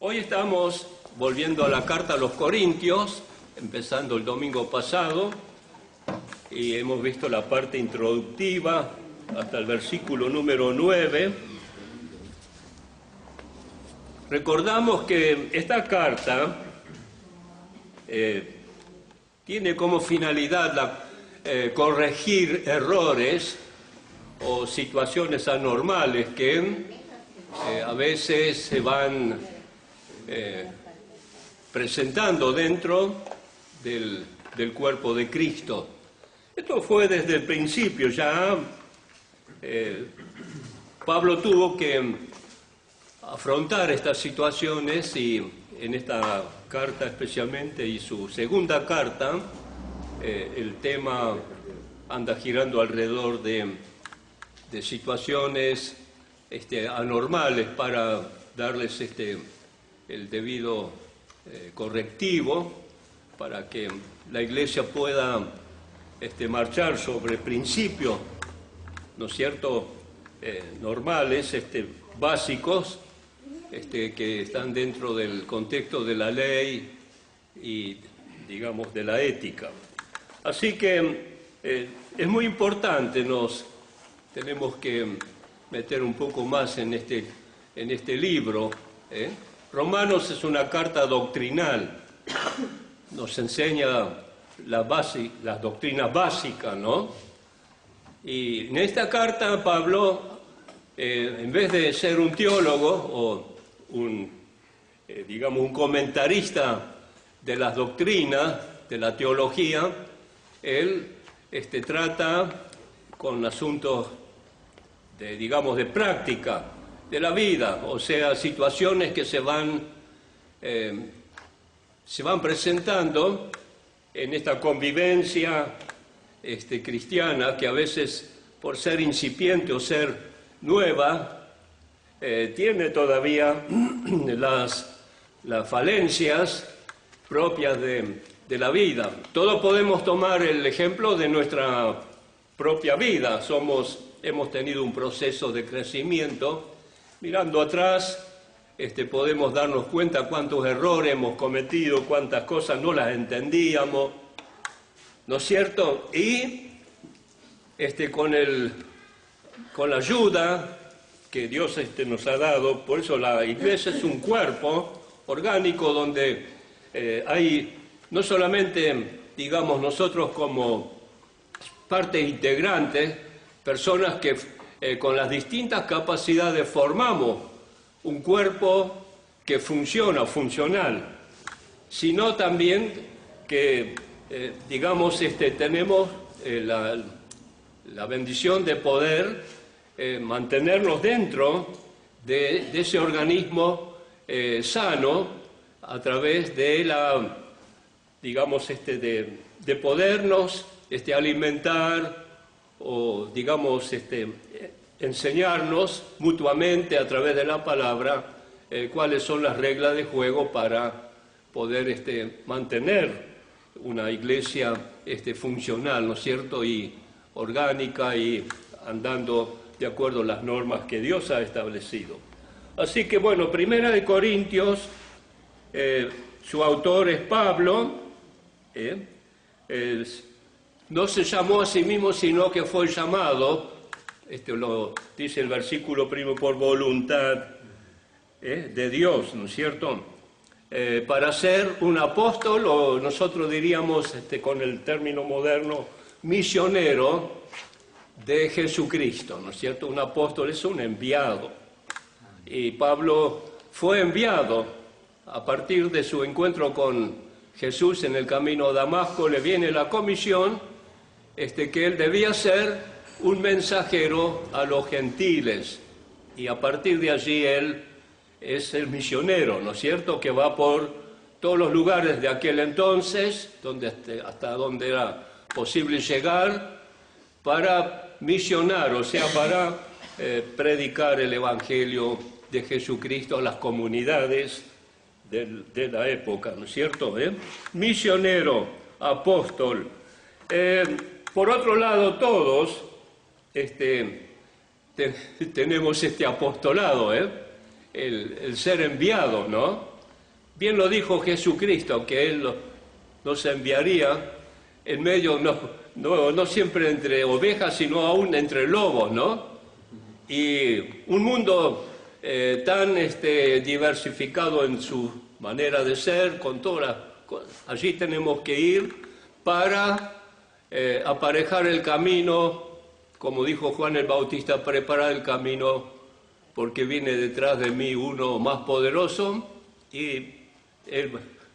Hoy estamos volviendo a la carta a los Corintios, empezando el domingo pasado, y hemos visto la parte introductiva hasta el versículo número 9. Recordamos que esta carta tiene como finalidad corregir errores o situaciones anormales que a veces se van presentando dentro del cuerpo de Cristo. Esto fue desde el principio, ya Pablo tuvo que afrontar estas situaciones y en esta carta especialmente y su segunda carta, el tema anda girando alrededor de situaciones anormales para darles el debido correctivo para que la Iglesia pueda marchar sobre principios, ¿no es cierto?, normales, básicos, que están dentro del contexto de la ley y, digamos, de la ética. Así que es muy importante, tenemos que meter un poco más en este libro. Romanos es una carta doctrinal, nos enseña las doctrinas básicas, ¿no? Y en esta carta Pablo, en vez de ser un teólogo o digamos un comentarista de las doctrinas, de la teología, él trata con asuntos de práctica de la vida, o sea, situaciones que se van presentando en esta convivencia cristiana, que a veces, por ser incipiente o ser nueva, tiene todavía las falencias propias de la vida. Todos podemos tomar el ejemplo de nuestra propia vida. Hemos tenido un proceso de crecimiento. Mirando atrás, podemos darnos cuenta cuántos errores hemos cometido, cuántas cosas no las entendíamos, ¿no es cierto? Y con la ayuda que Dios nos ha dado, por eso la Iglesia es un cuerpo orgánico donde hay no solamente, digamos, nosotros como parte integrante, personas que con las distintas capacidades formamos un cuerpo que funciona, funcional, sino también que, digamos, tenemos la bendición de poder mantenernos dentro de ese organismo sano a través de digamos, de podernos alimentar o, digamos, enseñarnos mutuamente a través de la palabra cuáles son las reglas de juego para poder mantener una iglesia funcional, ¿no es cierto?, y orgánica y andando de acuerdo a las normas que Dios ha establecido. Así que, bueno, Primera de Corintios, su autor es Pablo, no se llamó a sí mismo, sino que fue llamado, lo dice el versículo primo, por voluntad de Dios, ¿no es cierto?, para ser un apóstol, o nosotros diríamos, con el término moderno, misionero de Jesucristo, ¿no es cierto? Un apóstol es un enviado, y Pablo fue enviado a partir de su encuentro con Jesús en el camino a Damasco. Le viene la comisión que él debía ser un mensajero a los gentiles, y a partir de allí él es el misionero, ¿no es cierto?, que va por todos los lugares de aquel entonces, hasta donde era posible llegar, para misionar, o sea, para predicar el Evangelio de Jesucristo a las comunidades de la época, ¿no es cierto? Misionero, apóstol. Por otro lado, todos tenemos este apostolado, el ser enviado, ¿no? Bien lo dijo Jesucristo, que Él nos enviaría en medio, no siempre entre ovejas, sino aún entre lobos, ¿no? Y un mundo tan diversificado en su manera de ser, con todas allí tenemos que ir para aparejar el camino, como dijo Juan el Bautista, preparar el camino, porque viene detrás de mí uno más poderoso, y él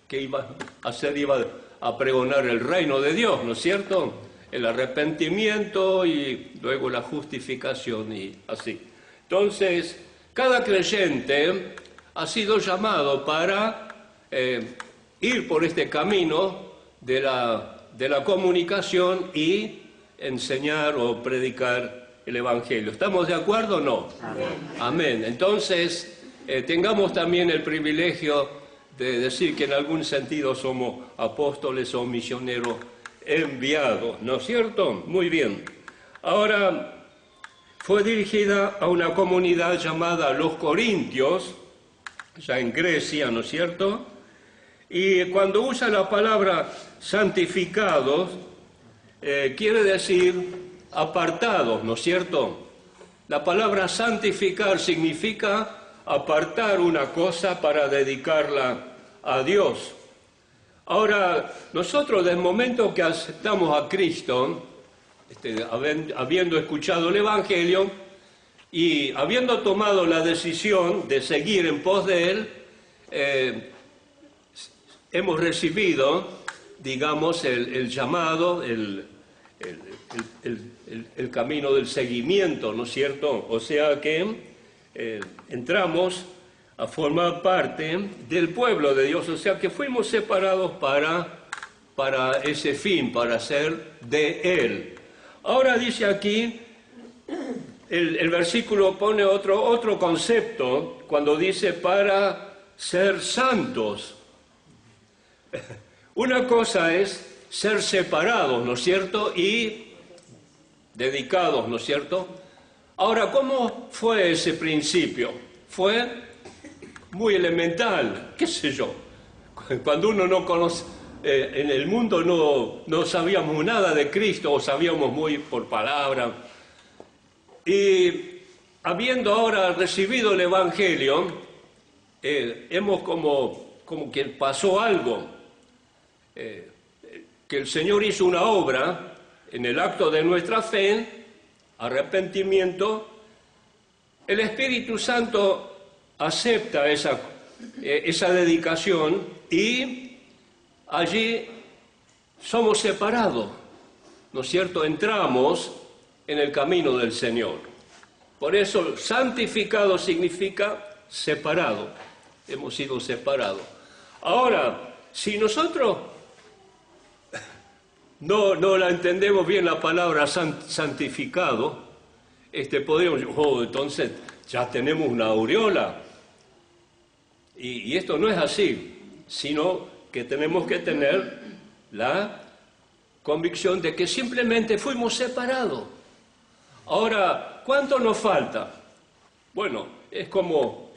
que iba a hacer, iba a pregonar el reino de Dios, ¿no es cierto? El arrepentimiento y luego la justificación y así. Entonces, cada creyente ha sido llamado para ir por este camino de la comunicación y enseñar o predicar el Evangelio. ¿Estamos de acuerdo o no? Amén. Amén. Entonces, tengamos también el privilegio de decir que en algún sentido somos apóstoles o misioneros enviados, ¿no es cierto? Muy bien. Ahora, fue dirigida a una comunidad llamada los Corintios, ya en Grecia, ¿no es cierto? Y cuando usa la palabra santificados, quiere decir apartados, ¿no es cierto? La palabra santificar significa apartar una cosa para dedicarla a Dios. Ahora, nosotros desde el momento que aceptamos a Cristo, habiendo escuchado el Evangelio y habiendo tomado la decisión de seguir en pos de Él, hemos recibido, digamos, el llamado, el camino del seguimiento, ¿no es cierto? O sea que entramos a formar parte del pueblo de Dios, o sea que fuimos separados para ese fin, para ser de Él. Ahora dice aquí, el versículo pone otro concepto cuando dice para ser santos. Una cosa es ser separados, ¿no es cierto? Y dedicados, ¿no es cierto? Ahora, ¿cómo fue ese principio? Fue muy elemental, qué sé yo. Cuando uno no conoce, en el mundo no sabíamos nada de Cristo, o sabíamos muy por palabra. Y habiendo ahora recibido el Evangelio, hemos como que pasó algo, que el Señor hizo una obra en el acto de nuestra fe, arrepentimiento. El Espíritu Santo acepta esa dedicación y allí somos separados, ¿no es cierto? Entramos en el camino del Señor. Por eso, santificado significa separado. Hemos sido separados. Ahora, si nosotros no la entendemos bien la palabra santificado, podríamos decir, entonces ya tenemos una aureola. Y esto no es así, sino que tenemos que tener la convicción de que simplemente fuimos separados. Ahora, ¿cuánto nos falta? Bueno, es como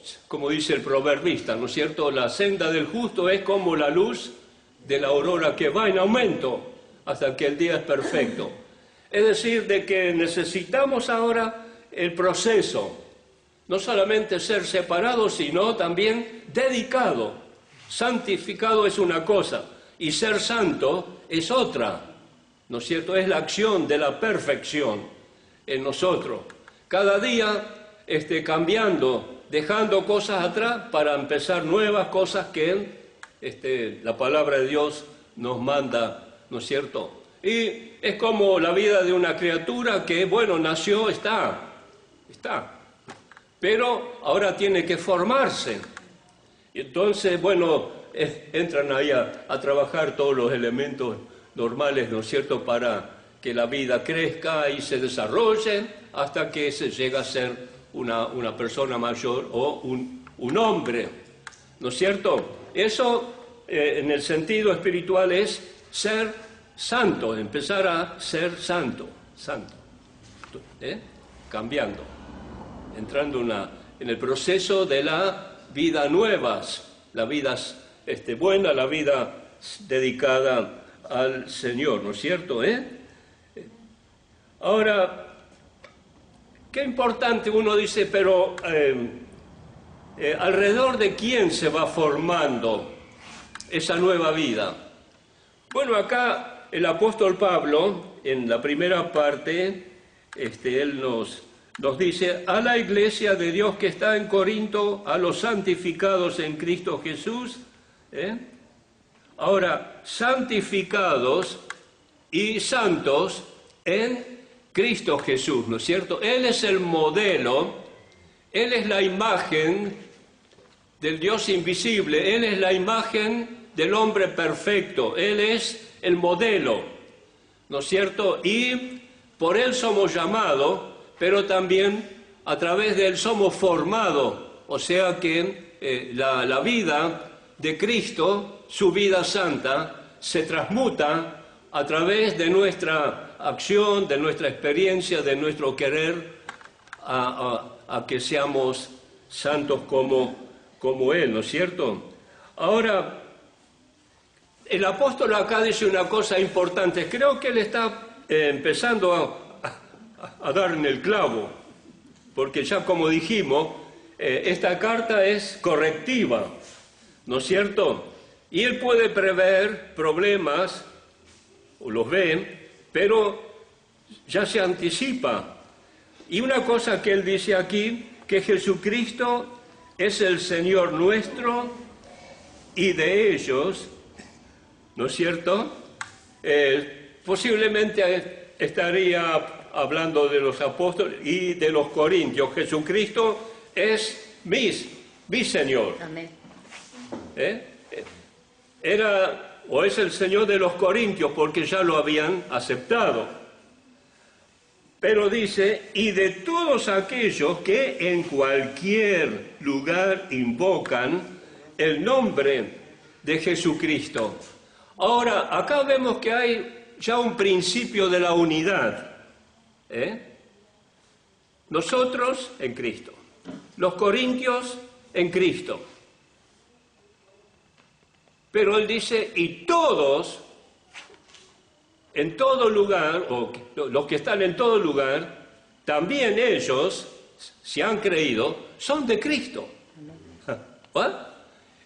dice el proverbista, ¿no es cierto? La senda del justo es como la luz de la aurora que va en aumento hasta que el día es perfecto. Es decir, de que necesitamos ahora el proceso, no solamente ser separados, sino también dedicado. Santificado es una cosa y ser santo es otra, ¿no es cierto? Es la acción de la perfección en nosotros. Cada día cambiando, dejando cosas atrás para empezar nuevas cosas que la palabra de Dios nos manda, ¿no es cierto? Y es como la vida de una criatura que, bueno, nació, está, pero ahora tiene que formarse. Y entonces, bueno, entran ahí a trabajar todos los elementos normales, ¿no es cierto?, para que la vida crezca y se desarrolle hasta que se llega a ser una persona mayor o un hombre, ¿no es cierto? Eso, en el sentido espiritual, es ser santo, empezar a ser santo, cambiando, entrando en el proceso de la vida nuevas, la vida buena, la vida dedicada al Señor, ¿no es cierto? Ahora, qué importante uno dice, pero ¿alrededor de quién se va formando esa nueva vida? Bueno, acá el apóstol Pablo, en la primera parte, él nos dice: a la iglesia de Dios que está en Corinto, a los santificados en Cristo Jesús. Ahora, santificados y santos en Cristo Jesús, ¿no es cierto? Él es el modelo, Él es la imagen del Dios invisible, Él es la imagen del hombre perfecto, Él es el modelo, ¿no es cierto? Y por Él somos llamados, pero también a través de Él somos formados, o sea que la vida de Cristo, su vida santa, se transmuta a través de nuestra acción, de nuestra experiencia, de nuestro querer, a que seamos santos como Él, ¿no es cierto? Ahora, el apóstol acá dice una cosa importante. Creo que él está empezando a dar en el clavo, porque ya como dijimos, esta carta es correctiva, ¿no es cierto? Y él puede prever problemas, o los ve, pero ya se anticipa. Y una cosa que él dice aquí, que Jesucristo es el Señor nuestro y de ellos, ¿no es cierto? Posiblemente estaría hablando de los apóstoles y de los corintios. Jesucristo es mi Señor. Amén. Era o es el Señor de los corintios porque ya lo habían aceptado. Pero dice, y de todos aquellos que en cualquier lugar invocan el nombre de Jesucristo. Ahora, acá vemos que hay ya un principio de la unidad. Nosotros en Cristo, los corintios en Cristo. Pero él dice, y todos, en todo lugar, o los que están en todo lugar, también ellos, si han creído, son de Cristo.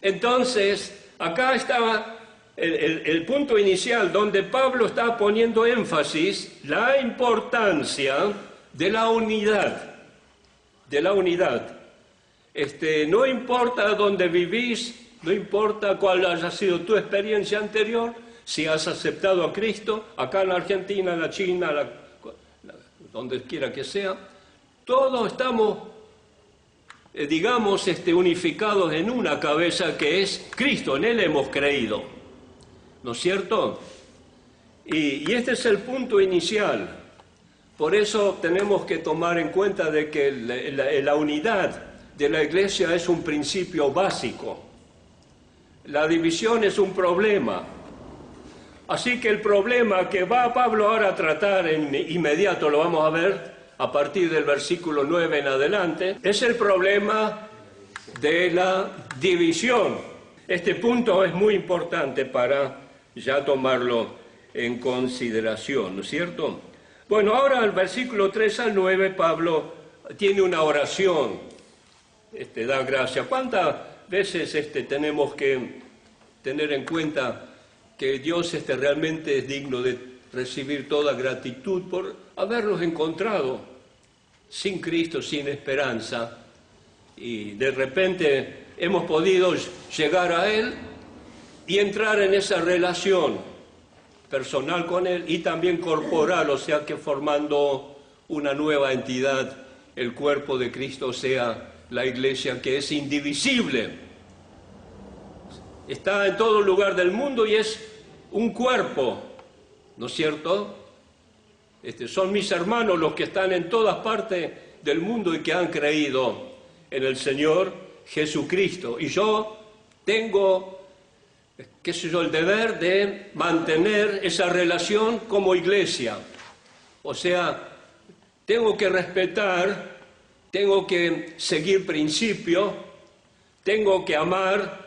Entonces, acá estaba el punto inicial donde Pablo está poniendo énfasis, la importancia de la unidad, no importa dónde vivís, no importa cuál haya sido tu experiencia anterior, si has aceptado a Cristo, acá en la Argentina, en la China, donde quiera que sea, todos estamos, unificados en una cabeza que es Cristo, en Él hemos creído, ¿no es cierto? Y este es el punto inicial. Por eso tenemos que tomar en cuenta de que la unidad de la Iglesia es un principio básico. La división es un problema. Así que el problema que va Pablo ahora a tratar en inmediato, lo vamos a ver a partir del versículo 9 en adelante, es el problema de la división. Este punto es muy importante para ya tomarlo en consideración, ¿no es cierto? Bueno, ahora al versículo 3 al 9 Pablo tiene una oración, da gracias. ¿Cuántas veces tenemos que tener en cuenta que Dios realmente es digno de recibir toda gratitud por haberlos encontrado sin Cristo, sin esperanza, y de repente hemos podido llegar a Él y entrar en esa relación personal con Él y también corporal, o sea que formando una nueva entidad, el cuerpo de Cristo, o sea, la Iglesia, que es indivisible. Está en todo lugar del mundo y es un cuerpo, ¿no es cierto? Son mis hermanos los que están en todas partes del mundo y que han creído en el Señor Jesucristo. Y yo tengo, el deber de mantener esa relación como iglesia. O sea, tengo que respetar, tengo que seguir principios, tengo que amar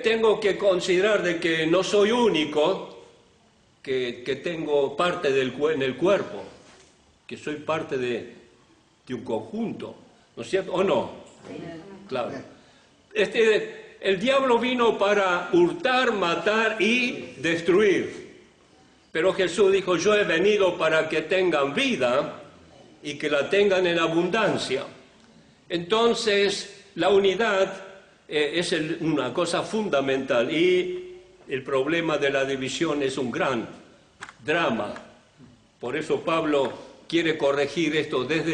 tengo que considerar de que no soy único, que tengo parte en el cuerpo, que soy parte de un conjunto, ¿no es cierto? ¿O no? Claro. El diablo vino para hurtar, matar y destruir. Pero Jesús dijo, yo he venido para que tengan vida y que la tengan en abundancia. Entonces, la unidad es una cosa fundamental y el problema de la división es un gran drama. Por eso Pablo quiere corregir esto desde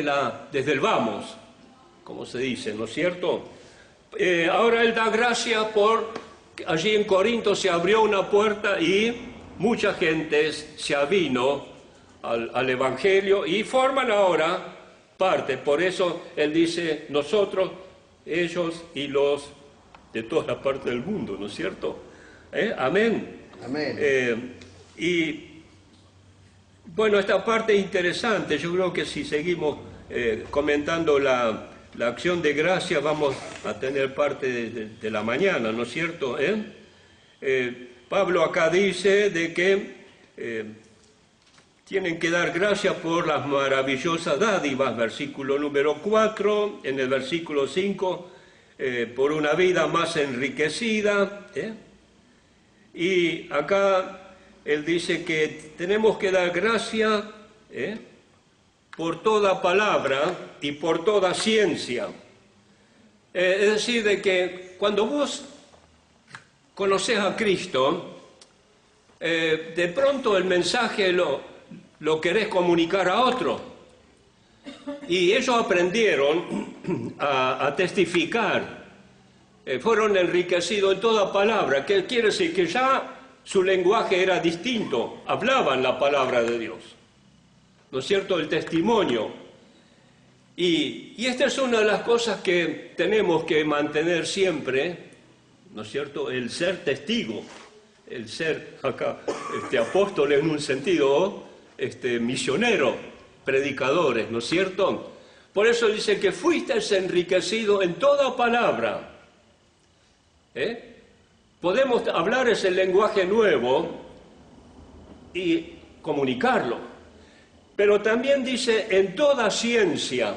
el vamos, como se dice, ¿no es cierto? Ahora él da gracias por allí en Corinto se abrió una puerta y mucha gente se avino al Evangelio y forman ahora parte. Por eso él dice, nosotros, ellos y los de toda la parte del mundo, ¿no es cierto? Amén. Amén. Y bueno, esta parte es interesante. Yo creo que si seguimos comentando la acción de gracia, vamos a tener parte de la mañana, ¿no es cierto? Pablo acá dice de que tienen que dar gracias por las maravillosas dádivas, versículo número 4, en el versículo 5, por una vida más enriquecida. Y acá él dice que tenemos que dar gracias por toda palabra y por toda ciencia. Es decir, de que cuando vos conoces a Cristo, de pronto el mensaje lo querés comunicar a otro. Y ellos aprendieron a testificar, fueron enriquecidos en toda palabra, que quiere decir que ya su lenguaje era distinto, hablaban la palabra de Dios, ¿no es cierto? El testimonio. Y esta es una de las cosas que tenemos que mantener siempre, ¿no es cierto? El ser testigo, el ser acá apóstol en un sentido, misionero, predicadores, ¿no es cierto? Por eso dice que fuisteis enriquecido en toda palabra. Podemos hablar ese lenguaje nuevo y comunicarlo. Pero también dice en toda ciencia.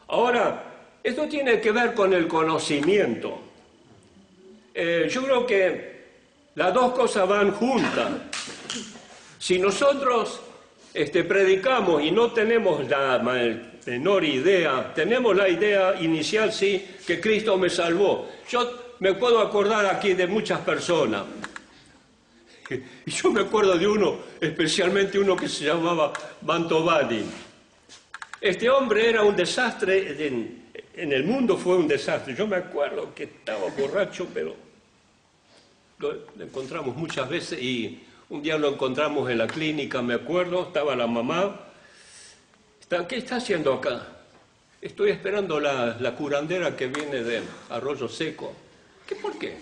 Ahora, esto tiene que ver con el conocimiento. Yo creo que las dos cosas van juntas. Si nosotros predicamos y no tenemos la menor idea, tenemos la idea inicial, sí, que Cristo me salvó. Yo me puedo acordar aquí de muchas personas. Y yo me acuerdo de uno, especialmente uno que se llamaba Mantovani. Este hombre era un desastre, en el mundo fue un desastre. Yo me acuerdo que estaba borracho, pero lo encontramos muchas veces y un día lo encontramos en la clínica, me acuerdo, estaba la mamá. ¿Qué está haciendo acá? Estoy esperando la curandera que viene de Arroyo Seco. ¿Por qué?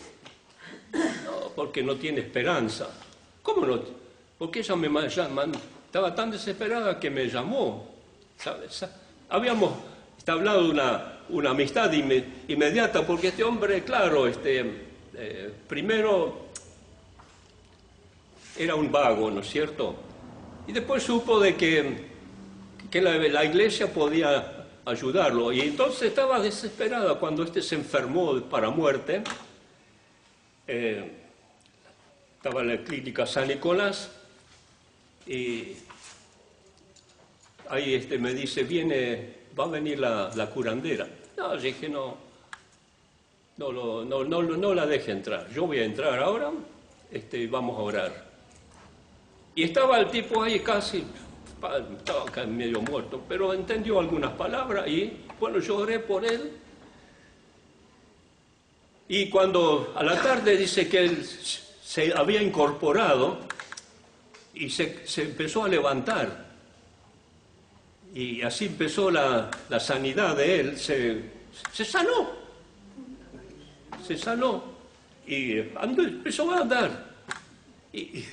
No, porque no tiene esperanza. ¿Cómo no? Porque ella estaba tan desesperada que me llamó. ¿Sabes? Habíamos establecido una amistad inmediata, porque este hombre, claro, primero era un vago, ¿no es cierto? Y después supo de que la iglesia podía ayudarlo. Y entonces estaba desesperada cuando se enfermó para muerte. Estaba en la clínica San Nicolás y ahí me dice, va a venir la curandera. No, yo dije, no la deje entrar, yo voy a entrar ahora, vamos a orar. Y estaba el tipo ahí casi, estaba casi medio muerto, pero entendió algunas palabras y bueno, yo oré por él. Y cuando a la tarde dice que él se había incorporado y se empezó a levantar. Y así empezó la sanidad de él, se sanó. Se sanó y empezó a andar. Y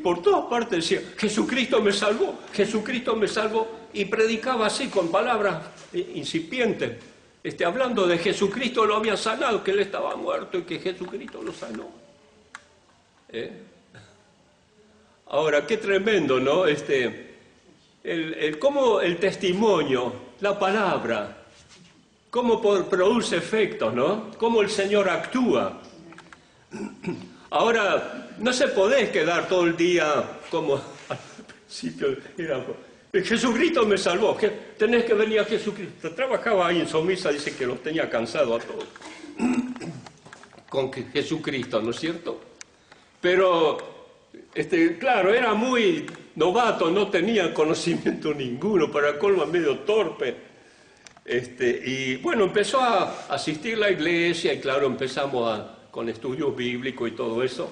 por todas partes decía, Jesucristo me salvó, Jesucristo me salvó. Y predicaba así con palabras incipientes. hablando de Jesucristo lo había sanado, que él estaba muerto y que Jesucristo lo sanó. Ahora, qué tremendo, ¿no? Cómo el testimonio, la palabra, cómo produce efectos, ¿no? Cómo el Señor actúa. Ahora, no se podés quedar todo el día como al principio era... Jesucristo me salvó, tenés que venir a Jesucristo. Trabajaba ahí en Somisa, dice que los tenía cansado a todos. Con Jesucristo, ¿no es cierto? Pero, claro, era muy novato, no tenía conocimiento ninguno, para colmo medio torpe. Y bueno, empezó a asistir a la iglesia y claro, empezamos con estudios bíblicos y todo eso.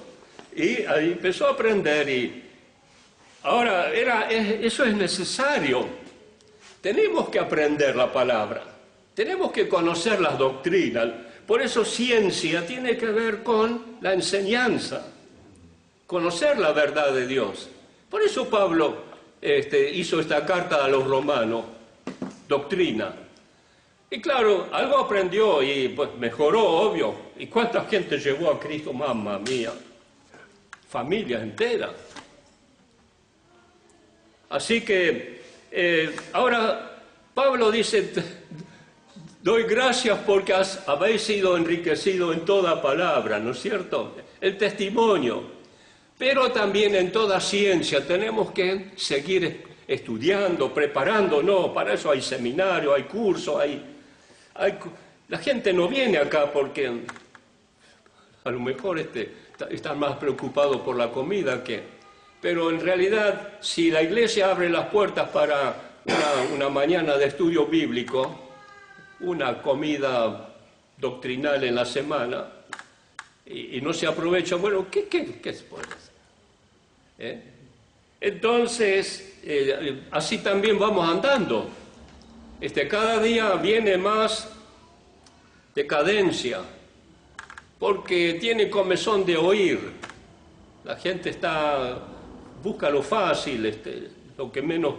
Y ahí empezó a aprender y ahora eso es necesario. Tenemos que aprender la palabra, tenemos que conocer las doctrinas. Por eso ciencia tiene que ver con la enseñanza, conocer la verdad de Dios. Por eso Pablo hizo esta carta a los romanos, doctrina. Y claro, algo aprendió y pues mejoró, obvio. ¿Y cuánta gente llevó a Cristo? Mamma mía, familias enteras. Así que ahora Pablo dice, doy gracias porque habéis sido enriquecidos en toda palabra, ¿no es cierto? El testimonio, pero también en toda ciencia tenemos que seguir estudiando, preparándonos. Para eso hay seminarios, hay cursos, la gente no viene acá porque a lo mejor están más preocupados por la comida que... Pero en realidad, si la iglesia abre las puertas para una mañana de estudio bíblico, una comida doctrinal en la semana, y no se aprovecha, bueno, ¿qué se puede hacer? Entonces, así también vamos andando. Cada día viene más decadencia, porque tiene comezón de oír. La gente busca lo fácil, lo que menos,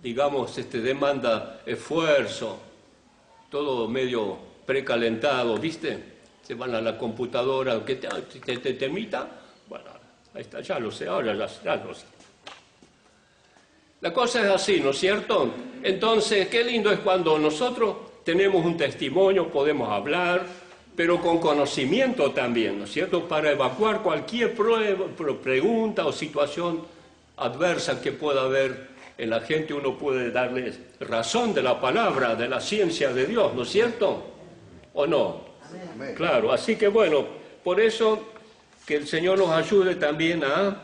digamos, demanda esfuerzo, todo medio precalentado, ¿viste? Se van a la computadora, que te temita, bueno, ahí está, ya lo sé, ahora ya lo sé. La cosa es así, ¿no es cierto? Entonces, qué lindo es cuando nosotros tenemos un testimonio, podemos hablar, pero con conocimiento también, ¿no es cierto? Para evacuar cualquier pregunta o situación adversa que pueda haber en la gente, uno puede darles razón de la palabra, de la ciencia de Dios, ¿no es cierto? ¿O no? Amén. Claro, así que bueno, por eso que el Señor nos ayude también a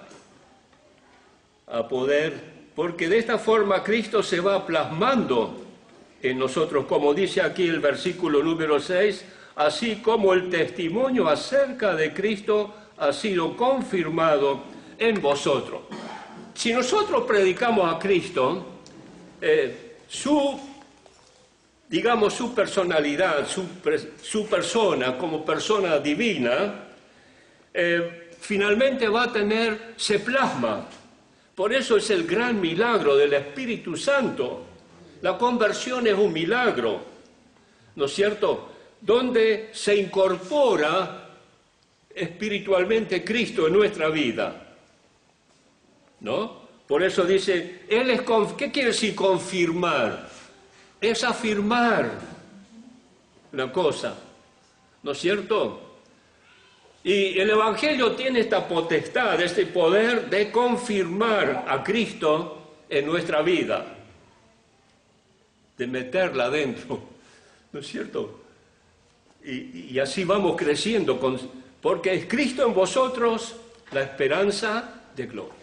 poder... Porque de esta forma Cristo se va plasmando en nosotros, como dice aquí el versículo número 6, así como el testimonio acerca de Cristo ha sido confirmado en vosotros. Si nosotros predicamos a Cristo, su personalidad, su persona como persona divina, finalmente se plasma. Por eso es el gran milagro del Espíritu Santo. La conversión es un milagro, ¿no es cierto? Donde se incorpora espiritualmente Cristo en nuestra vida, ¿no? Por eso dice, ¿qué quiere decir confirmar? Es afirmar una cosa, ¿no es cierto? Y el Evangelio tiene esta potestad, este poder de confirmar a Cristo en nuestra vida, de meterla adentro, ¿no es cierto? Y así vamos creciendo, porque es Cristo en vosotros la esperanza de gloria.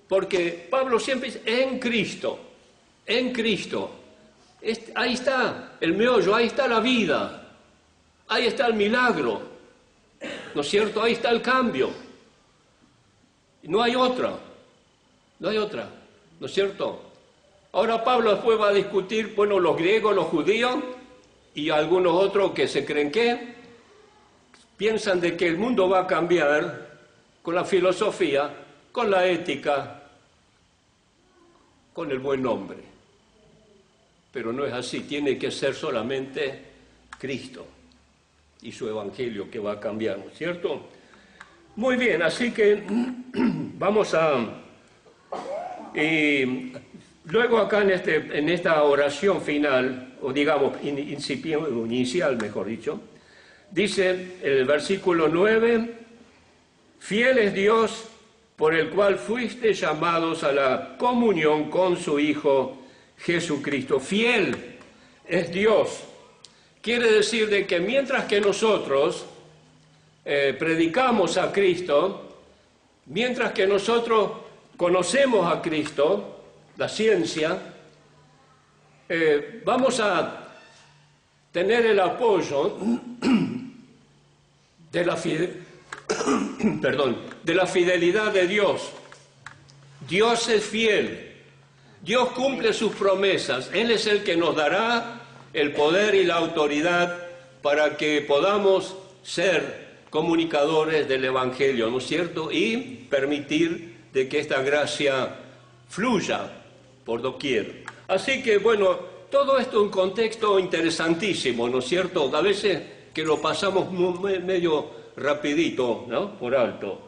Porque Pablo siempre dice, en Cristo, ahí está el meollo, ahí está la vida, ahí está el milagro. ¿No es cierto? Ahí está el cambio. No hay otra, ¿no es cierto? Ahora Pablo después va a discutir, bueno, los griegos, los judíos y algunos otros que se creen que piensan de que el mundo va a cambiar con la filosofía, con la ética, con el buen nombre. pero no es así, tiene que ser solamente Cristo y su Evangelio que va a cambiar, ¿no es cierto? Muy bien, así que vamos a... luego acá en esta oración final, o digamos inicial, mejor dicho, dice el versículo 9, fiel es Dios por el cual fuiste llamados a la comunión con su Hijo Jesucristo. Fiel es Dios. Quiere decir de que mientras que nosotros predicamos a Cristo, mientras que nosotros conocemos a Cristo, la ciencia, vamos a tener el apoyo de la fidelidad de Dios. Dios es fiel, Dios cumple sus promesas, Él es el que nos dará el poder y la autoridad para que podamos ser comunicadores del Evangelio, ¿no es cierto? Y permitir de que esta gracia fluya por doquier. Así que, bueno, todo esto es un contexto interesantísimo, ¿no es cierto? A veces que lo pasamos medio rapidito, ¿no? Por alto.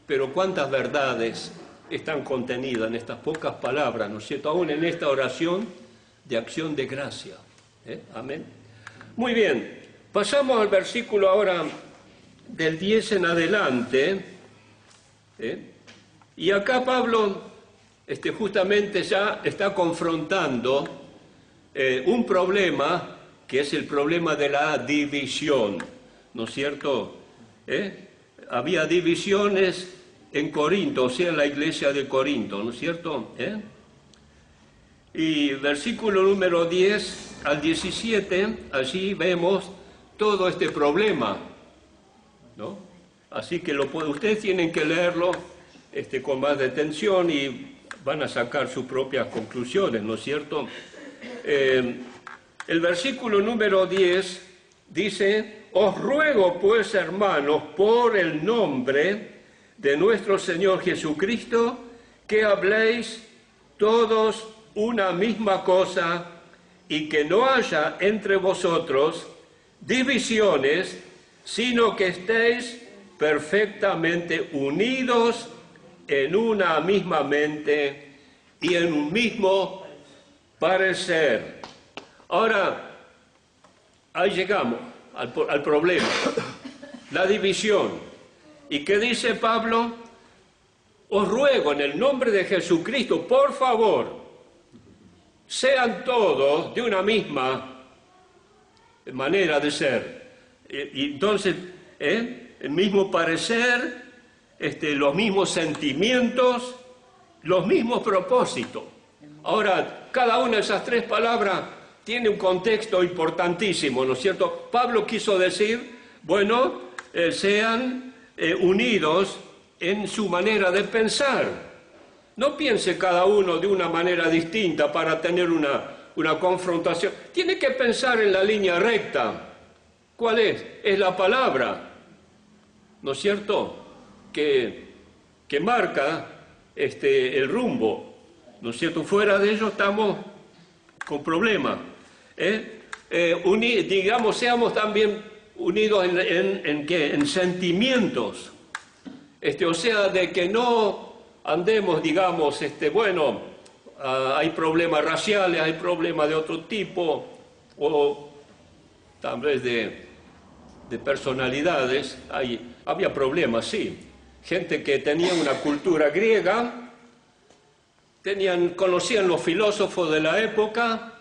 Pero cuántas verdades están contenidas en estas pocas palabras, ¿no es cierto? Aún en esta oración de acción de gracia. Amén. Muy bien, pasamos al versículo ahora del 10 en adelante. Y acá Pablo justamente ya está confrontando un problema que es el problema de la división, ¿no es cierto? Había divisiones en Corinto, o sea, en la iglesia de Corinto, ¿no es cierto? Y versículo número 10 al 17, allí vemos todo este problema, ¿no? Así que ustedes tienen que leerlo con más detención y van a sacar sus propias conclusiones, ¿no es cierto? El versículo número 10 dice: os ruego pues, hermanos, por el nombre de nuestro Señor Jesucristo, que habléis todos una misma cosa y que no haya entre vosotros divisiones, sino que estéis perfectamente unidos en una misma mente y en un mismo parecer. Ahora, ahí llegamos al problema, la división. ¿Y qué dice Pablo? Os ruego en el nombre de Jesucristo, por favor, sean todos de una misma manera de ser. Y entonces, el mismo parecer, los mismos sentimientos, los mismos propósitos. Ahora, cada una de esas tres palabras tiene un contexto importantísimo, ¿no es cierto? Pablo quiso decir, bueno, sean unidos en su manera de pensar. No piense cada uno de una manera distinta para tener una confrontación. Tiene que pensar en la línea recta. ¿Cuál es? Es la palabra, ¿no es cierto? Que marca el rumbo, ¿no es cierto? Fuera de ello estamos con problemas. Digamos, seamos también unidos en sentimientos, o sea, de que no andemos, digamos, bueno, hay problemas raciales, hay problemas de otro tipo, o tal vez de personalidades, había problemas, sí. Gente que tenía una cultura griega, conocían los filósofos de la época,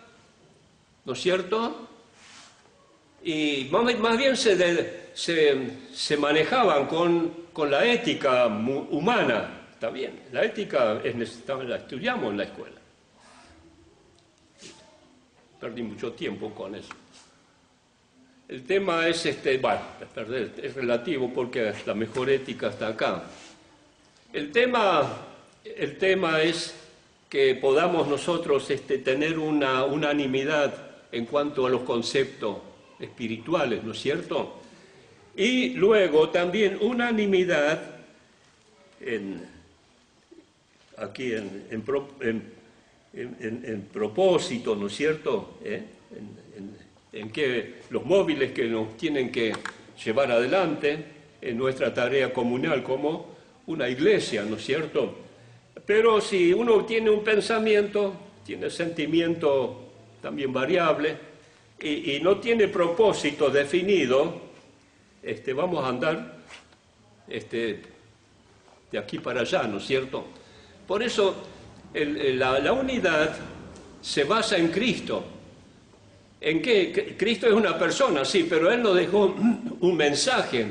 ¿no es cierto? Y más bien se manejaban con la ética humana. Está bien, la ética la estudiamos en la escuela. Perdí mucho tiempo con eso. El tema es, es relativo porque la mejor ética está acá. El tema es que podamos nosotros tener una unanimidad en cuanto a los conceptos espirituales, ¿no es cierto? Y luego también unanimidad aquí en propósito, ¿no es cierto? En que los móviles que nos tienen que llevar adelante en nuestra tarea comunal como una iglesia, ¿no es cierto? Pero si uno tiene un pensamiento, tiene sentimiento también variable y no tiene propósito definido, vamos a andar de aquí para allá, ¿no es cierto? Por eso la unidad se basa en Cristo. ¿En qué? Cristo es una persona, sí, pero Él nos dejó un mensaje,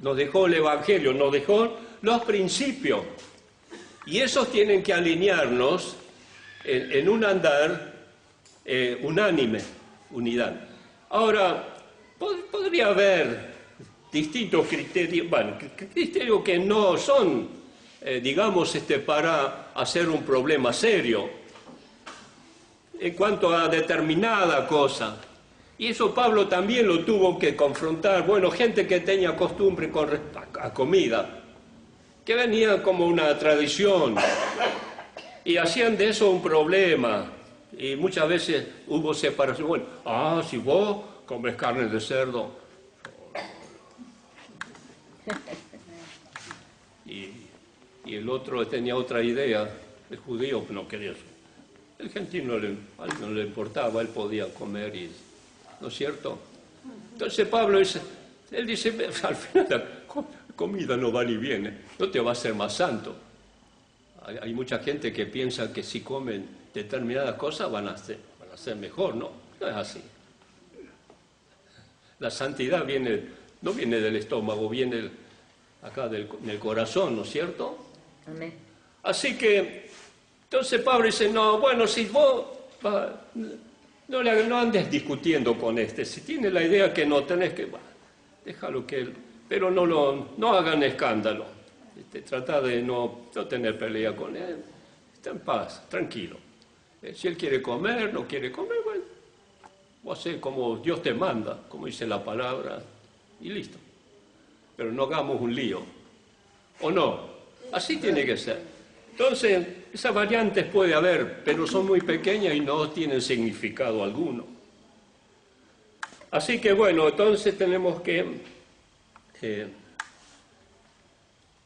nos dejó el Evangelio, nos dejó los principios. Y esos tienen que alinearnos en un andar unánime, unidad. Ahora, podría haber distintos criterios, bueno, criterios que no son, digamos, para hacer un problema serio en cuanto a determinada cosa. Y eso Pablo también lo tuvo que confrontar. Bueno, gente que tenía costumbre con respecto a comida, que venía como una tradición, y hacían de eso un problema. Y muchas veces hubo separación. Bueno, si vos comes carne de cerdo. Y el otro tenía otra idea, el judío no quería eso. El gentil no le importaba, él podía comer, ¿no es cierto? Entonces Pablo dice, él dice, al final la comida no va ni viene, no te va a hacer más santo. Hay mucha gente que piensa que si comen determinadas cosas van a ser mejor, ¿no? No es así. La santidad no viene del estómago, viene acá del corazón, ¿no es cierto? Amén. Así que, entonces Pablo dice, no, bueno, si vos no andes discutiendo con si tiene la idea que no tenés que, bueno, déjalo que él, pero no hagan escándalo, trata de no tener pelea con él, está en paz, tranquilo. Si él quiere comer, no quiere comer, bueno, vos hacés como Dios te manda, como dice la palabra, y listo. Pero no hagamos un lío, ¿o no? Así tiene que ser. Entonces, esas variantes puede haber, pero son muy pequeñas y no tienen significado alguno. Así que bueno, entonces tenemos que...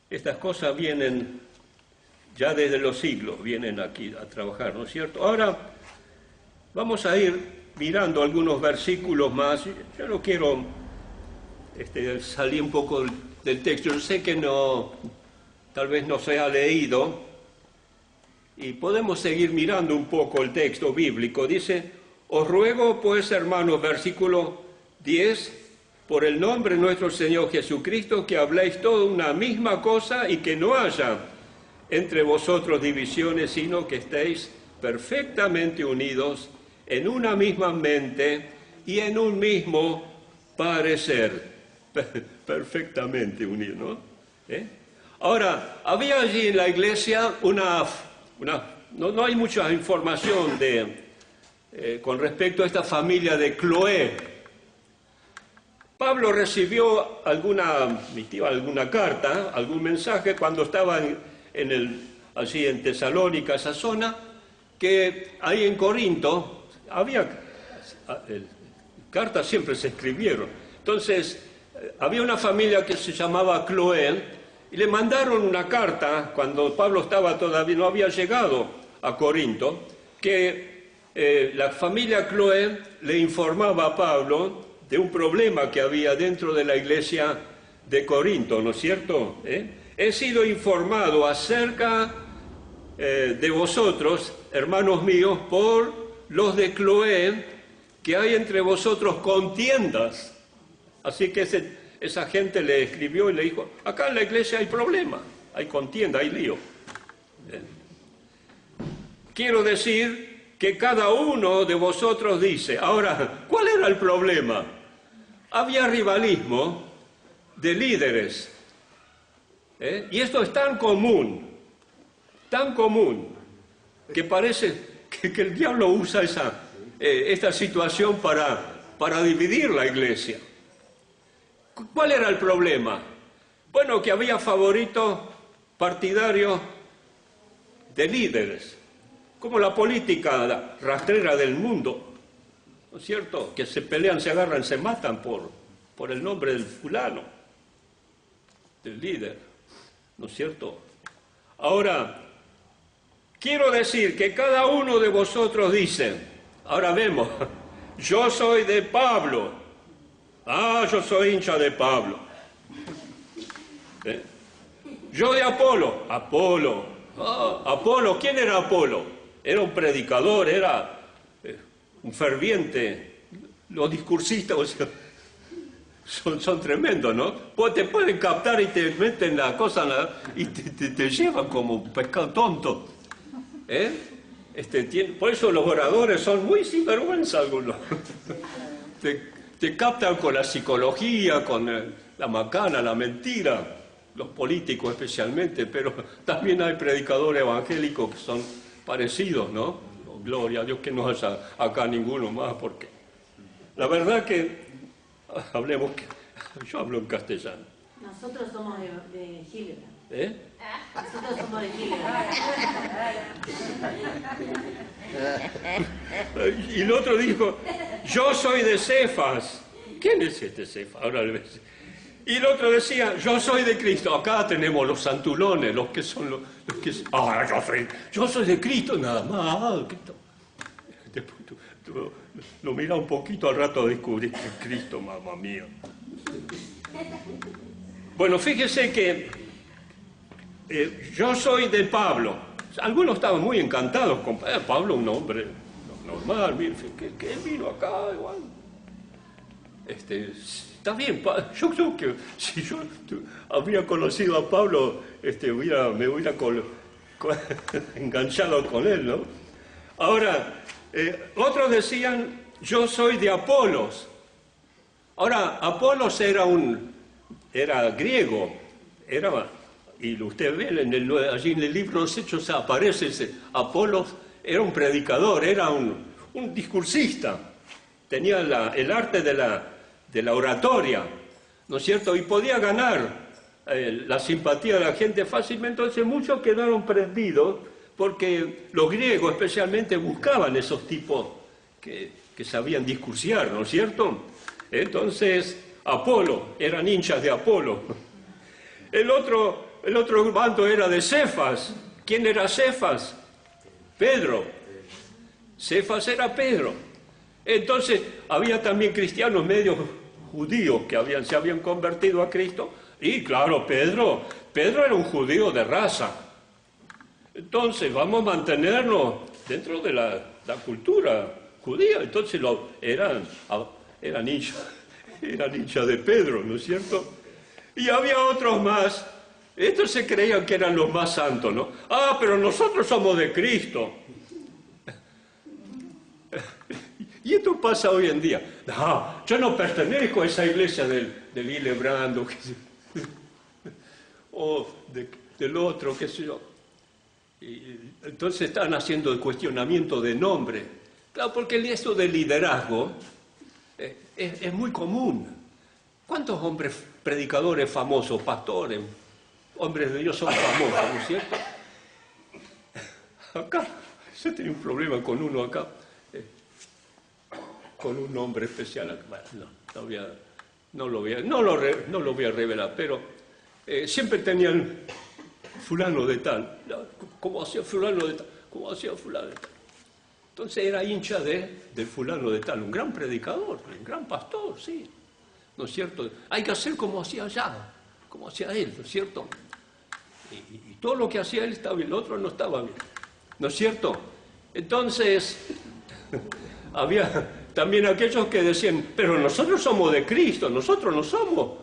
estas cosas vienen ya desde los siglos, vienen aquí a trabajar, ¿no es cierto? Ahora vamos a ir mirando algunos versículos más. Yo no quiero salir un poco del texto. Yo sé que tal vez no se ha leído, y podemos seguir mirando un poco el texto bíblico. Dice, os ruego pues, hermanos, versículo 10, por el nombre de nuestro Señor Jesucristo, que habléis toda una misma cosa y que no haya entre vosotros divisiones, sino que estéis perfectamente unidos en una misma mente y en un mismo parecer. Perfectamente unidos, ¿no? Ahora, había allí en la iglesia no hay mucha información con respecto a esta familia de Cloé. Pablo recibió alguna carta, algún mensaje cuando estaba allí en Tesalónica, esa zona, que ahí en Corinto cartas siempre se escribieron. Entonces, había una familia que se llamaba Cloé, y le mandaron una carta cuando Pablo todavía no había llegado a Corinto, que la familia Cloé le informaba a Pablo de un problema que había dentro de la iglesia de Corinto, ¿no es cierto? He sido informado acerca de vosotros, hermanos míos, por los de Cloé, que hay entre vosotros contiendas. Así que esa gente le escribió y le dijo, acá en la iglesia hay problema, hay contienda, hay lío. Quiero decir que cada uno de vosotros dice. Ahora, ¿cuál era el problema? Había rivalismo de líderes. Y esto es tan común, que parece que el diablo usa esta situación para dividir la iglesia. ¿Cuál era el problema? Bueno, que había favoritos partidarios de líderes. como la política rastrera del mundo, ¿no es cierto? Que se pelean, se agarran, se matan por el nombre del fulano, del líder, ¿no es cierto? Ahora, quiero decir que cada uno de vosotros dice, ahora vemos, yo soy de Pablo, yo soy hincha de Pablo. Yo de Apolo, Apolo, ¿quién era Apolo? Era un predicador, era un ferviente, los discursistas, o sea, son tremendos, ¿no? Pues te pueden captar y te meten la cosa y te llevan como un pescado tonto. Por eso los oradores son muy sinvergüenza algunos. Te captan con la psicología, con la macana, la mentira, los políticos especialmente, pero también hay predicadores evangélicos que son parecidos, ¿no? Oh, gloria a Dios que no haya acá ninguno más, porque la verdad que, yo hablo en castellano. Nosotros somos de Gilbert. Nosotros somos de Gilbert. Y el otro dijo, yo soy de Cefas. ¿Quién es este Cefas? Ahora le ves. Y el otro decía, yo soy de Cristo. Acá tenemos los santulones, los que son los que... yo soy de Cristo nada más. Después tú lo mira un poquito, al rato descubriste Cristo, mamá mía. Bueno, fíjese que yo soy de Pablo. Algunos estaban muy encantados con Pablo, un hombre normal, mire, que él vino acá igual. Está bien, yo creo que si yo habría conocido a Pablo, me hubiera enganchado con él, ¿no? Ahora, otros decían, yo soy de Apolos. Ahora, Apolos era griego, y usted ve allí en el libro de los Hechos aparece ese Apolos, era un predicador, era un discursista, tenía el arte de la oratoria, ¿no es cierto? Y podía ganar la simpatía de la gente fácilmente. Entonces muchos quedaron prendidos porque los griegos especialmente buscaban esos tipos que sabían discursiar, ¿no es cierto? Entonces Apolo, eran hinchas de Apolo. El otro bando era de Cefas. ¿Quién era Cefas? Pedro. Cefas era Pedro. Entonces había también cristianos medio judíos que se habían convertido a Cristo. Y claro, Pedro era un judío de raza. Entonces vamos a mantenernos dentro de la cultura judía. Entonces eran hinchas de Pedro, ¿no es cierto? Y había otros más. Estos se creían que eran los más santos, ¿no? Pero nosotros somos de Cristo. Y esto pasa hoy en día. No, yo no pertenezco a esa iglesia del Hildebrando, o del otro, qué sé yo. Y entonces están haciendo el cuestionamiento de nombre. Claro, porque eso del liderazgo es muy común. ¿Cuántos hombres predicadores famosos, pastores, hombres de Dios son famosos, ¿no es cierto? Acá, yo tenía un problema con uno acá. Con un nombre especial, bueno, no lo voy a revelar, pero siempre tenían fulano de tal, como hacía fulano de tal, como hacía fulano de tal. Entonces era hincha del fulano de tal, un gran predicador, un gran pastor, sí, ¿no es cierto? Hay que hacer como hacía allá, como hacía él, ¿no es cierto? Y todo lo que hacía él estaba bien, el otro no estaba bien, ¿no es cierto? Entonces, había también aquellos que decían, pero nosotros somos de Cristo, nosotros no somos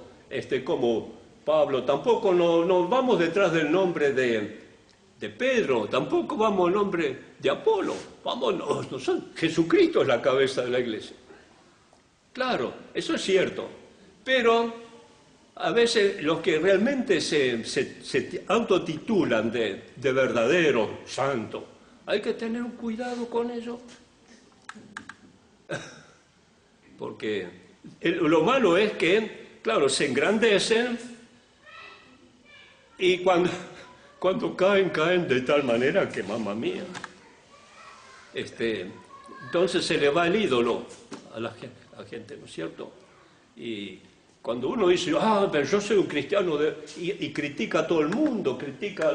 como Pablo, tampoco no vamos detrás del nombre de Pedro, tampoco vamos al nombre de Apolo, Jesucristo es la cabeza de la iglesia. Claro, eso es cierto, pero a veces los que realmente se autotitulan de verdadero santo, hay que tener un cuidado con ello. Porque lo malo es que, claro, se engrandecen y cuando caen de tal manera que, mamá mía, Entonces se le va el ídolo a la gente, ¿no es cierto? Y cuando uno dice, pero yo soy un cristiano, y critica a todo el mundo, critica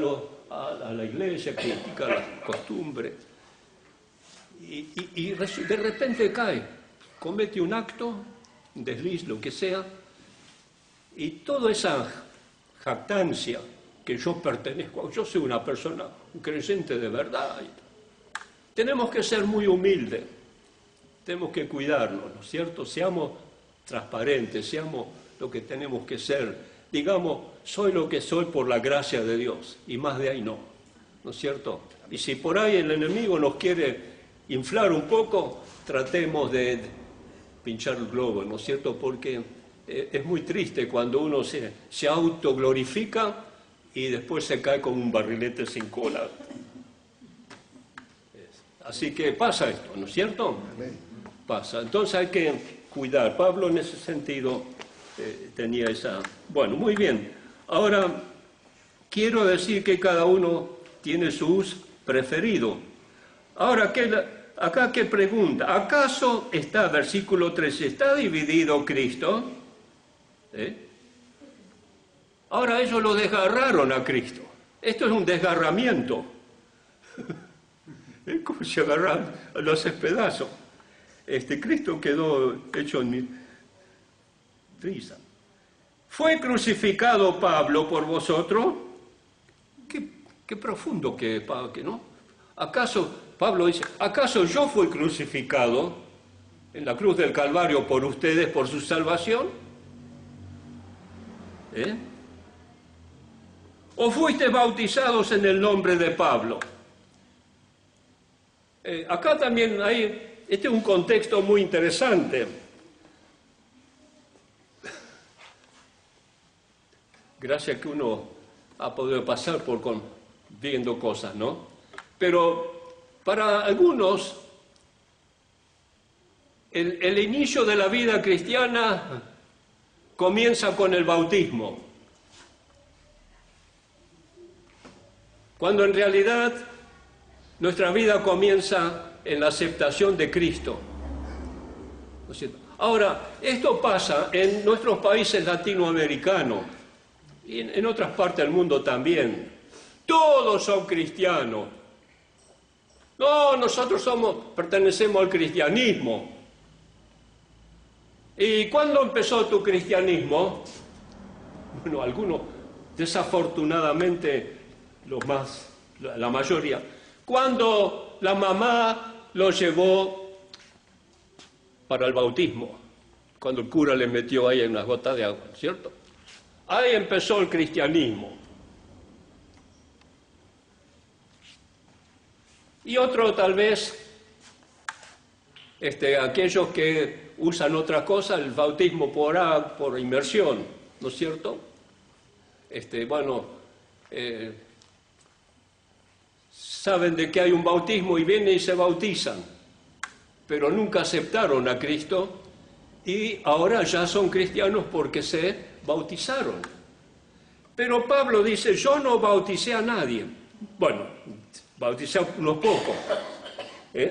a la iglesia, critica las costumbres, y de repente cae, comete un acto, un desliz, lo que sea, y toda esa jactancia que yo pertenezco, yo soy una persona, un creyente de verdad. Tenemos que ser muy humildes, tenemos que cuidarnos, ¿no es cierto? Seamos transparentes, seamos lo que tenemos que ser. Digamos, soy lo que soy por la gracia de Dios, y más de ahí no, ¿no es cierto? Y si por ahí el enemigo nos quiere inflar un poco, tratemos de pinchar el globo, ¿no es cierto? Porque es muy triste cuando uno se autoglorifica y después se cae como un barrilete sin cola. Así que pasa esto, ¿no es cierto? Pasa. Entonces hay que cuidar. Pablo en ese sentido tenía esa... Bueno, muy bien. Ahora, quiero decir que cada uno tiene sus preferidos. Ahora, acá qué pregunta. ¿Acaso está, versículo 13, está dividido Cristo? Ahora ellos lo desgarraron a Cristo. Esto es un desgarramiento. Es como si agarraran los pedazos. Cristo quedó hecho en risa. ¿Fue crucificado Pablo por vosotros? Qué profundo que ¿no? ¿Acaso, Pablo dice, acaso yo fui crucificado en la cruz del Calvario por ustedes, por su salvación? ¿O fuisteis bautizados en el nombre de Pablo? Acá también hay, este es un contexto muy interesante. Gracias que uno ha podido pasar viendo cosas, ¿no? Pero para algunos, el inicio de la vida cristiana comienza con el bautismo, cuando en realidad nuestra vida comienza en la aceptación de Cristo. ¿No es cierto? Ahora, esto pasa en nuestros países latinoamericanos y en otras partes del mundo también. Todos son cristianos. No, nosotros pertenecemos al cristianismo. ¿Y cuándo empezó tu cristianismo? Bueno, algunos, desafortunadamente, la mayoría, cuando la mamá lo llevó para el bautismo, cuando el cura le metió ahí unas gotas de agua, ¿cierto? Ahí empezó el cristianismo. Y otro tal vez, aquellos que usan otra cosa, el bautismo por inmersión, ¿no es cierto? Saben de que hay un bautismo y vienen y se bautizan, pero nunca aceptaron a Cristo y ahora ya son cristianos porque se bautizaron. Pero Pablo dice, yo no bauticé a nadie. Bueno, bauticé a unos pocos.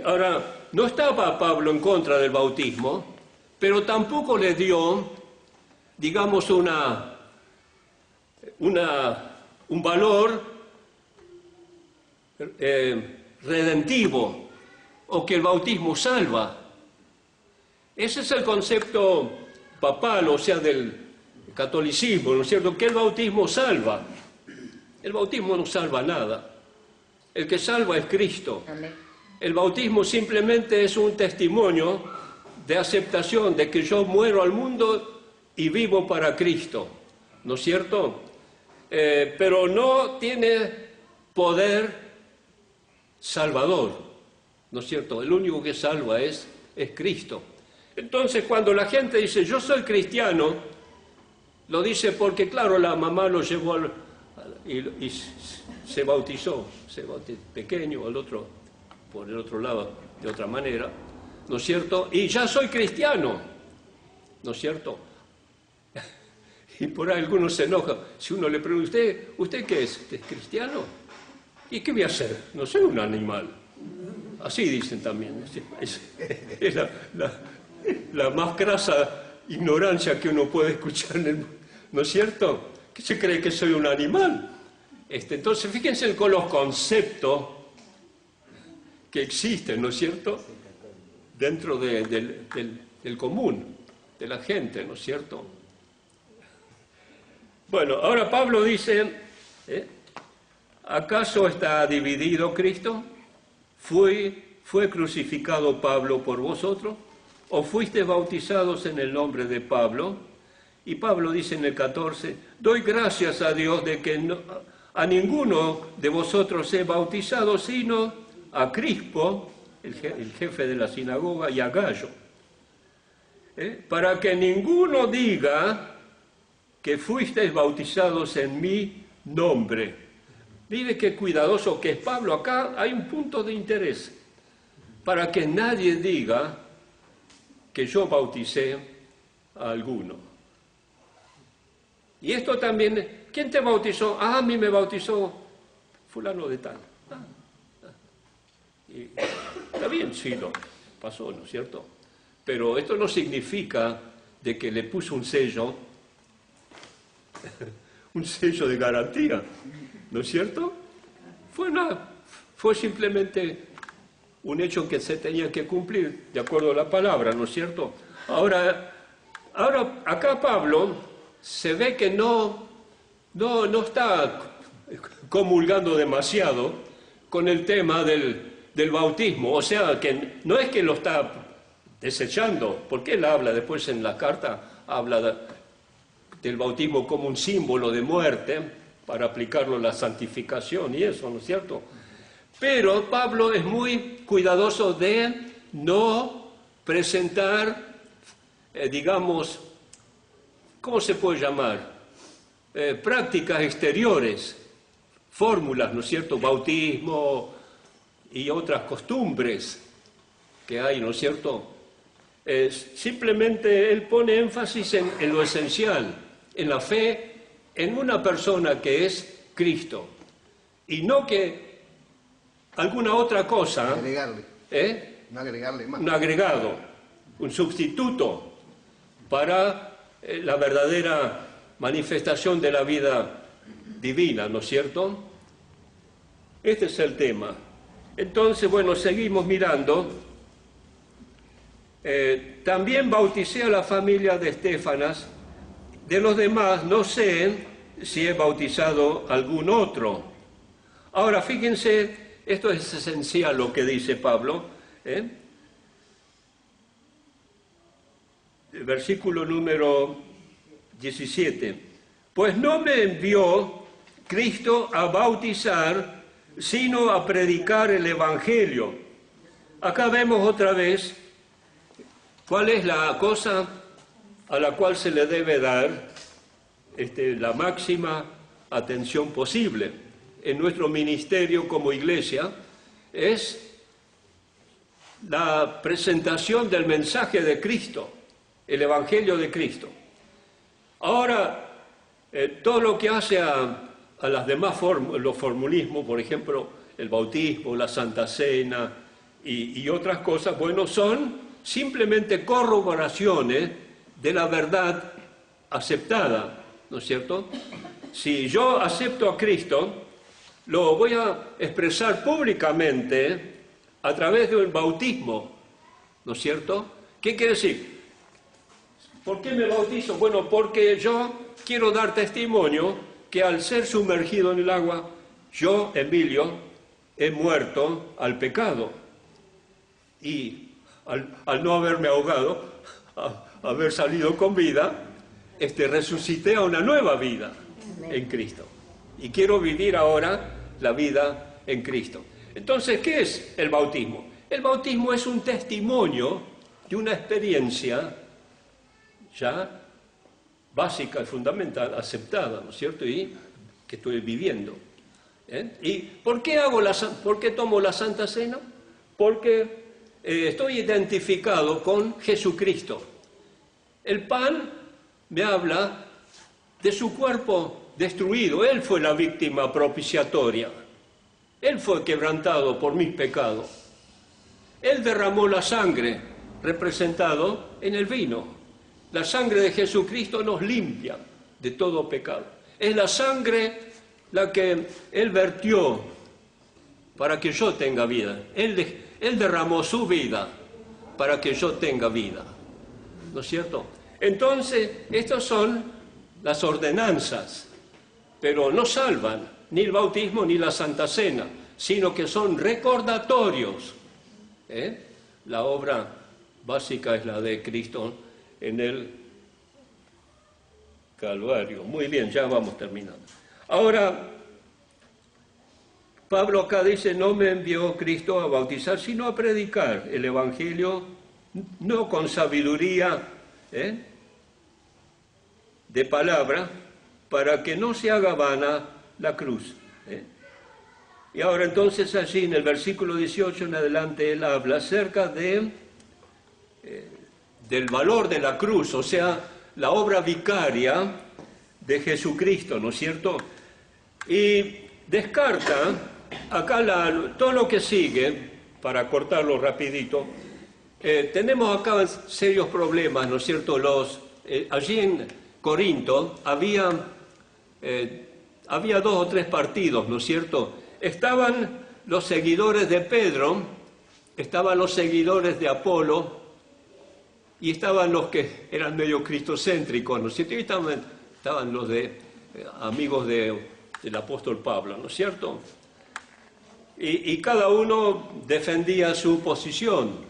Ahora, no estaba Pablo en contra del bautismo, pero tampoco le dio, digamos, un valor redentivo, o que el bautismo salva. Ese es el concepto papal, o sea, del catolicismo, ¿no es cierto? Que el bautismo salva. El bautismo no salva nada. El que salva es Cristo. Amén. El bautismo simplemente es un testimonio de aceptación de que yo muero al mundo y vivo para Cristo, ¿no es cierto? Pero no tiene poder salvador, ¿no es cierto? El único que salva es Cristo. Entonces, cuando la gente dice, yo soy cristiano, lo dice porque, claro, la mamá lo llevó y se bautizó pequeño, el otro por el otro lado de otra manera, ¿no es cierto? Y ya soy cristiano, ¿no es cierto? Y por ahí algunos se enojan. Si uno le pregunta, ¿usted qué es? ¿Es cristiano? ¿Y qué voy a hacer? No soy un animal. Así dicen también. Es la más crasa ignorancia que uno puede escuchar en el mundo, ¿no es cierto? ¿Qué se cree que soy un animal? Entonces, fíjense con los conceptos que existen, ¿no es cierto?, dentro del común, de la gente, ¿no es cierto? Bueno, ahora Pablo dice, ¿acaso está dividido Cristo? ¿Fue crucificado Pablo por vosotros? ¿O fuisteis bautizados en el nombre de Pablo? Y Pablo dice en el 14, doy gracias a Dios de que a ninguno de vosotros he bautizado, sino a Crispo, el jefe de la sinagoga, y a Gallo, para que ninguno diga que fuisteis bautizados en mi nombre. Mire qué cuidadoso que es Pablo. Acá hay un punto de interés, para que nadie diga que yo bauticé a alguno. Y esto también, ¿quién te bautizó? Ah, a mí me bautizó fulano de tal. Y está bien, sí, lo pasó, ¿no es cierto? Pero esto no significa de que le puso un sello de garantía, ¿no es cierto? Fue simplemente un hecho que se tenía que cumplir de acuerdo a la palabra, ¿no es cierto? Ahora acá Pablo se ve que no está comulgando demasiado con el tema del bautismo, o sea, que no es que lo está desechando, porque él habla después en la carta, habla del bautismo como un símbolo de muerte, para aplicarlo a la santificación y eso, ¿no es cierto? Pero Pablo es muy cuidadoso de no presentar, digamos, ¿cómo se puede llamar? Prácticas exteriores, fórmulas, ¿no es cierto? Bautismo y otras costumbres que hay, ¿no es cierto? Simplemente él pone énfasis en lo esencial, en la fe, en una persona que es Cristo, y no que alguna otra cosa, agregarle, no agregarle más. Un agregado, un sustituto para la verdadera manifestación de la vida divina, ¿no es cierto? Este es el tema. Entonces, bueno, seguimos mirando. También bauticé a la familia de Estefanas. De los demás no sé si he bautizado algún otro. Ahora, fíjense, esto es esencial lo que dice Pablo. El versículo número 17. Pues no me envió Cristo a bautizar, sino a predicar el Evangelio. Acá vemos otra vez cuál es la cosa a la cual se le debe dar la máxima atención posible en nuestro ministerio como iglesia, es la presentación del mensaje de Cristo, el Evangelio de Cristo. Ahora, todo lo que hace a las demás los formulismos, por ejemplo, el bautismo, la Santa Cena y otras cosas, bueno, son simplemente corroboraciones de la verdad aceptada, ¿no es cierto? Si yo acepto a Cristo, lo voy a expresar públicamente a través del bautismo, ¿no es cierto? ¿Qué quiere decir? ¿Por qué me bautizo? Bueno, porque yo quiero dar testimonio que al ser sumergido en el agua, yo, Emilio, he muerto al pecado. Y al no haberme ahogado, haber salido con vida, resucité a una nueva vida en Cristo. Y quiero vivir ahora la vida en Cristo. Entonces, ¿qué es el bautismo? El bautismo es un testimonio de una experiencia ya básica y fundamental, aceptada, ¿no es cierto? Y que estoy viviendo. ¿Y por qué tomo la Santa Cena? Porque estoy identificado con Jesucristo. El pan me habla de su cuerpo destruido. Él fue la víctima propiciatoria. Él fue quebrantado por mis pecados. Él derramó la sangre, representado en el vino. La sangre de Jesucristo nos limpia de todo pecado. Es la sangre la que Él vertió para que yo tenga vida. Él derramó su vida para que yo tenga vida. ¿No es cierto? Entonces, estas son las ordenanzas, pero no salvan ni el bautismo ni la Santa Cena, sino que son recordatorios. La obra básica es la de Cristo en el Calvario. Muy bien, ya vamos terminando. Ahora, Pablo acá dice, no me envió Cristo a bautizar, sino a predicar el Evangelio, no con sabiduría de palabra, para que no se haga vana la cruz. Y ahora entonces allí en el versículo 18 en adelante él habla acerca del valor de la cruz, o sea, la obra vicaria de Jesucristo, ¿no es cierto? Y descarta acá todo lo que sigue, para cortarlo rapidito. Tenemos acá serios problemas, ¿no es cierto? Allí en Corinto había 2 o 3 partidos, ¿no es cierto? Estaban los seguidores de Pedro, estaban los seguidores de Apolo y estaban los que eran medio cristocéntricos, ¿no es cierto? Y estaban los amigos del apóstol Pablo, ¿no es cierto? Y cada uno defendía su posición.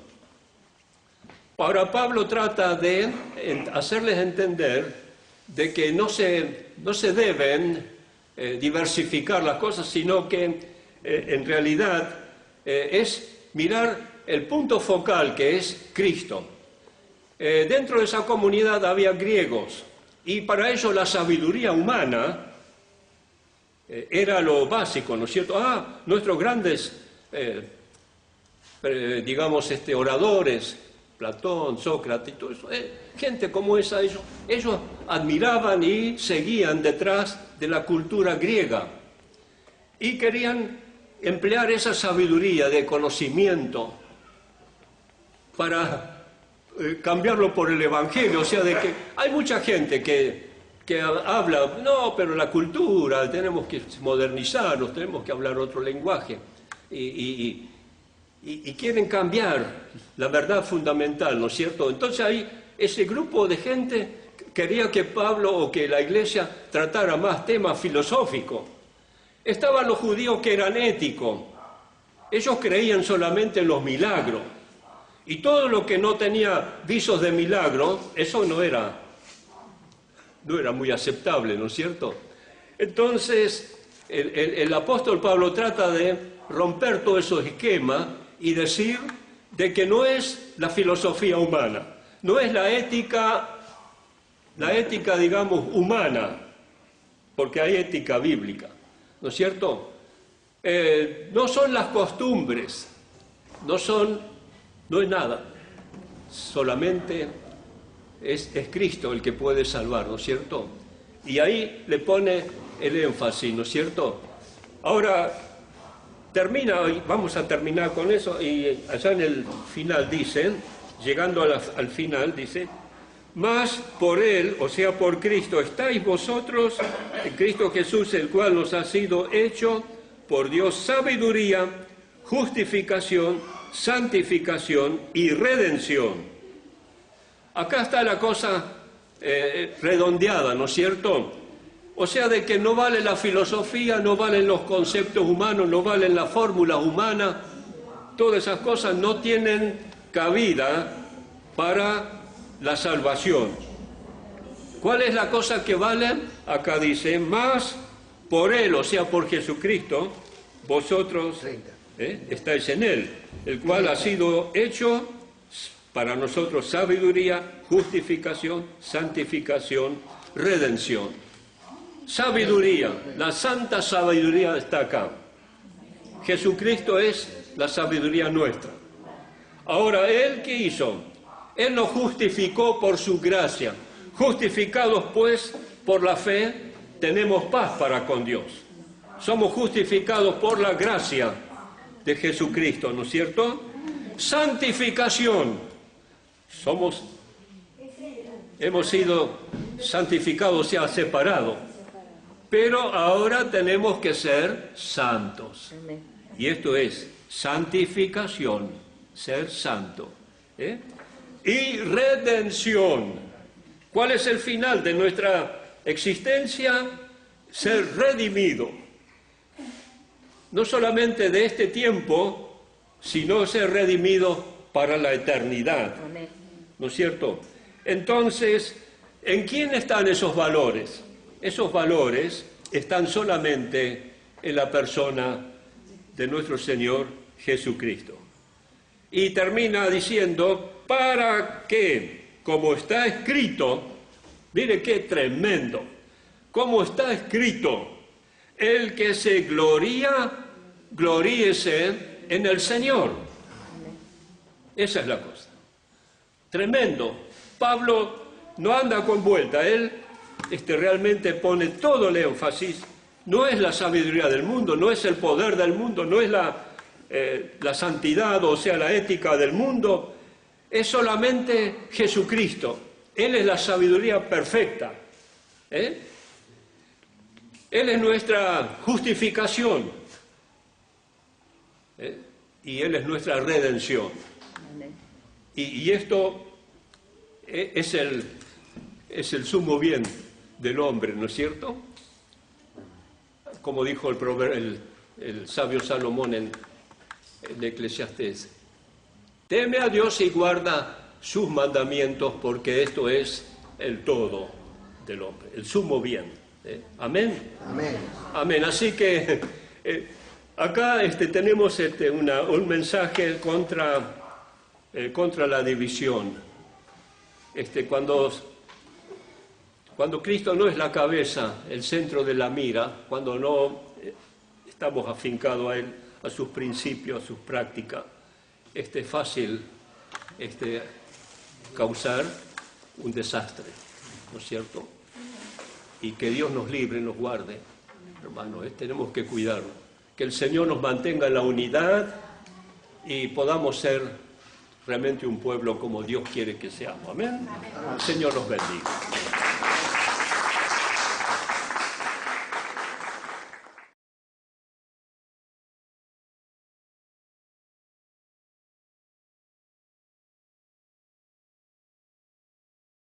Ahora Pablo trata de hacerles entender de que no se deben diversificar las cosas, sino que en realidad es mirar el punto focal que es Cristo. Dentro de esa comunidad había griegos y para ellos la sabiduría humana era lo básico, ¿no es cierto? Nuestros grandes, digamos, oradores, Platón, Sócrates, todo eso, gente como esa, ellos admiraban y seguían detrás de la cultura griega y querían emplear esa sabiduría de conocimiento para cambiarlo por el Evangelio. O sea, de que hay mucha gente que habla, no, pero la cultura, tenemos que modernizarnos, tenemos que hablar otro lenguaje y quieren cambiar la verdad fundamental, ¿no es cierto? Entonces ahí ese grupo de gente quería que Pablo o que la iglesia tratara más temas filosóficos. Estaban los judíos que eran éticos. Ellos creían solamente en los milagros. Y todo lo que no tenía visos de milagro, eso no era muy aceptable, ¿no es cierto? Entonces, el apóstol Pablo trata de romper todos esos esquemas y decir de que no es la filosofía humana, no es la ética, digamos, humana, porque hay ética bíblica, ¿no es cierto? No son las costumbres, no es nada, solamente es Cristo el que puede salvar, ¿no es cierto? Y ahí le pone el énfasis, ¿no es cierto? Ahora, vamos a terminar con eso, y allá en el final dice, llegando al final, dice, mas por Él, o sea, por Cristo, estáis vosotros, en Cristo Jesús, el cual nos ha sido hecho por Dios sabiduría, justificación, santificación y redención. Acá está la cosa redondeada, ¿no es cierto? O sea, de que no vale la filosofía, no valen los conceptos humanos, no valen las fórmulas humanas, todas esas cosas no tienen cabida para la salvación. ¿Cuál es la cosa que vale? Acá dice, más por Él, o sea, por Jesucristo, vosotros estáis en Él, el cual ha sido hecho para nosotros sabiduría, justificación, santificación, redención. Sabiduría, la santa sabiduría está acá. Jesucristo es la sabiduría nuestra. Ahora, ¿Él qué hizo? Él nos justificó por su gracia. Justificados, pues, por la fe, tenemos paz para con Dios. Somos justificados por la gracia de Jesucristo, ¿no es cierto? Santificación. Hemos sido santificados, o sea, separados. Pero ahora tenemos que ser santos. Y esto es santificación, ser santo. Y redención. ¿Cuál es el final de nuestra existencia? Ser redimido. No solamente de este tiempo, sino ser redimido para la eternidad. ¿No es cierto? Entonces, ¿en quién están esos valores? Esos valores están solamente en la persona de nuestro Señor Jesucristo. Y termina diciendo, para que, como está escrito, mire qué tremendo, como está escrito, el que se gloría, gloríese en el Señor. Esa es la cosa. Tremendo. Pablo no anda con vuelta, él realmente pone todo el énfasis. No es la sabiduría del mundo, no es el poder del mundo, no es la santidad, o sea, la ética del mundo, es solamente Jesucristo. Él es la sabiduría perfecta. Él es nuestra justificación. Y Él es nuestra redención. Y esto es el sumo bien del hombre, ¿no es cierto? Como dijo el sabio Salomón en Eclesiastés, teme a Dios y guarda sus mandamientos, porque esto es el todo del hombre, el sumo bien. Amén. Amén. Amén. Así que acá tenemos un mensaje contra la división. Cuando Cristo no es la cabeza, el centro de la mira, cuando no estamos afincados a Él, a sus principios, a sus prácticas, es fácil causar un desastre, ¿no es cierto? Y que Dios nos libre, nos guarde, hermanos, tenemos que cuidarnos. Que el Señor nos mantenga en la unidad y podamos ser realmente un pueblo como Dios quiere que seamos. Amén. El Señor nos bendiga.